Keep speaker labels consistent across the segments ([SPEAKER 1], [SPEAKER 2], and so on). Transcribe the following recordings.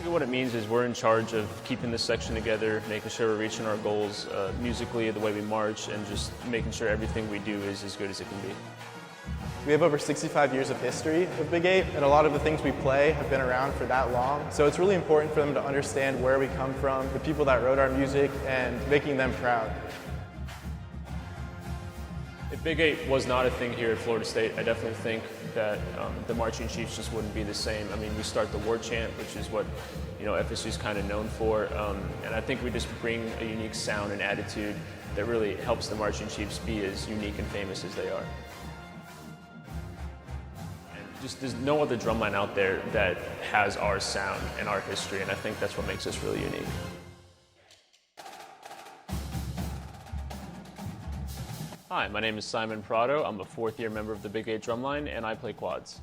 [SPEAKER 1] What it means is we're in charge of keeping this section together, making sure we're reaching our goals musically, the way we march, and just making sure everything we do is as good as it can be.
[SPEAKER 2] We have over 65 years of history of Big 8, and a lot of the things we play have been around for that long. So it's really important for them to understand where we come from, the people that wrote our music, and making them proud.
[SPEAKER 1] If Big 8 was not a thing here at Florida State, I definitely think that the marching chiefs just wouldn't be the same. I mean, we start the war chant, which is what FSU is kind of known for, and I think we just bring a unique sound and attitude that really helps the marching chiefs be as unique and famous as they are. There's no other drumline out there that has our sound and our history, and I think that's what makes us really unique. Hi, my name is Simon Prado. I'm a fourth-year member of the Big 8 Drumline, and I play quads.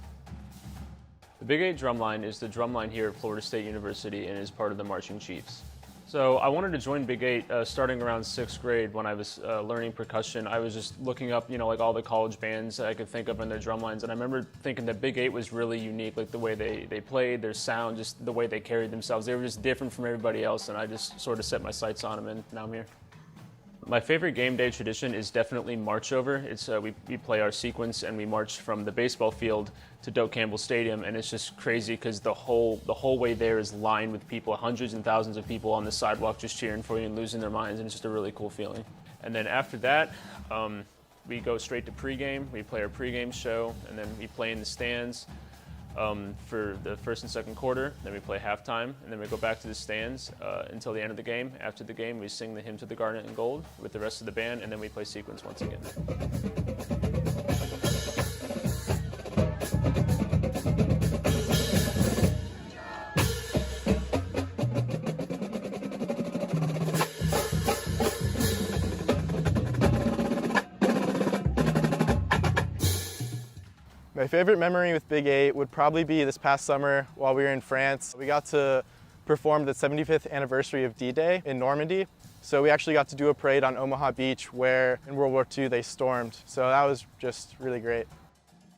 [SPEAKER 1] The Big 8 Drumline is the drumline here at Florida State University and is part of the Marching Chiefs. So I wanted to join Big 8 starting around 6th grade when I was learning percussion. I was just looking up, like all the college bands I could think of in their drumlines, and I remember thinking that Big 8 was really unique, like the way they played, their sound, just the way they carried themselves. They were just different from everybody else, and I just sort of set my sights on them, and now I'm here. My favorite game day tradition is definitely march over. It's we play our sequence and we march from the baseball field to Doak Campbell Stadium, and it's just crazy because the whole way there is lined with people, hundreds and thousands of people on the sidewalk just cheering for you and losing their minds, and it's just a really cool feeling. And then after that, we go straight to pregame. We play our pregame show, and then we play in the stands for the first and second quarter. Then we play halftime, and then we go back to the stands until the end of the game. After the game, we sing the Hymn to the Garnet and Gold with the rest of the band, and then we play sequence once again.
[SPEAKER 2] My favorite memory with Big 8 would probably be this past summer while we were in France. We got to perform the 75th anniversary of D-Day in Normandy. So we actually got to do a parade on Omaha Beach where in World War II they stormed. So that was just really great.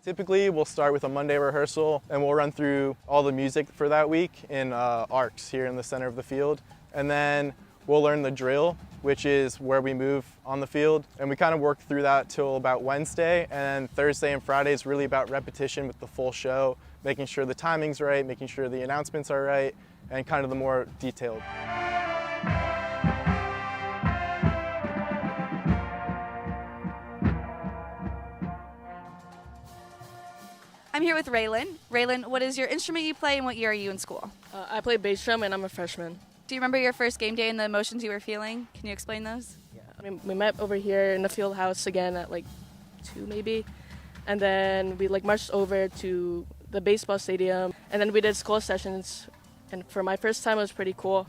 [SPEAKER 2] Typically we'll start with a Monday rehearsal and we'll run through all the music for that week in arcs here in the center of the field. And then we'll learn the drill, which is where we move on the field. And we kind of work through that till about Wednesday. And then Thursday and Friday is really about repetition with the full show, making sure the timing's right, making sure the announcements are right, and kind of the more detailed.
[SPEAKER 3] I'm here with Raylan. Raylan, what is your instrument you play and what year are you in school?
[SPEAKER 4] I play bass drum and I'm a freshman.
[SPEAKER 3] Do you remember your first game day and the emotions you were feeling? Can you explain those?
[SPEAKER 4] Yeah, I mean, we met over here in the field house again at like 2 maybe. And then we marched over to the baseball stadium. And then we did school sessions. And for my first time, it was pretty cool.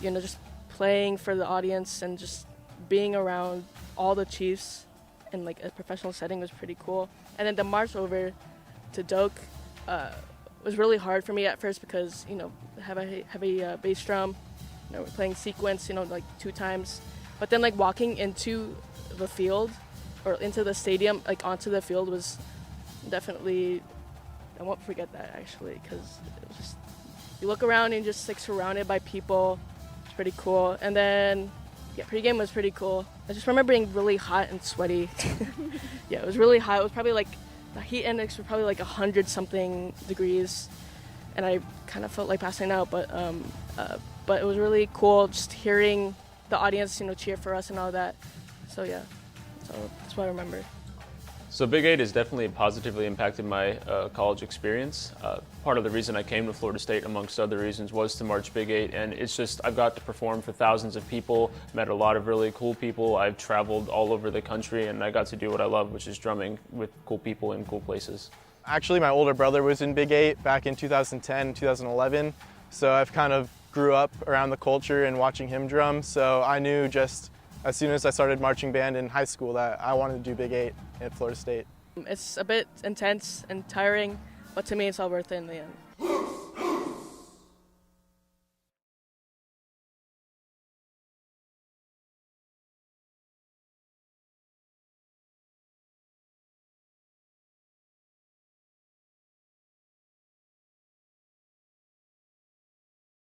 [SPEAKER 4] Just playing for the audience and just being around all the Chiefs in a professional setting was pretty cool. And then the march over to Doak was really hard for me at first because, have a heavy bass drum. We're playing sequence, 2 times. But then walking into the field or into the stadium, onto the field was definitely, I won't forget that actually, because it was just, you look around and just surrounded by people. It's pretty cool. And then, yeah, pregame was pretty cool. I just remember being really hot and sweaty. Yeah, it was really hot. It was probably the heat index was probably 100-something degrees. And I kind of felt like passing out, but it was really cool just hearing the audience, cheer for us and all that. So yeah, that's what I remember.
[SPEAKER 1] So Big 8 has definitely positively impacted my college experience. Part of the reason I came to Florida State, amongst other reasons, was to march Big 8, and it's just, I've got to perform for thousands of people, met a lot of really cool people. I've traveled all over the country, and I got to do what I love, which is drumming with cool people in cool places.
[SPEAKER 2] Actually, my older brother was in Big 8 back in 2010, 2011, so I've kind of grew up around the culture and watching him drum, so I knew just as soon as I started marching band in high school that I wanted to do Big 8 at Florida State.
[SPEAKER 4] It's a bit intense and tiring, but to me it's all worth it in the end.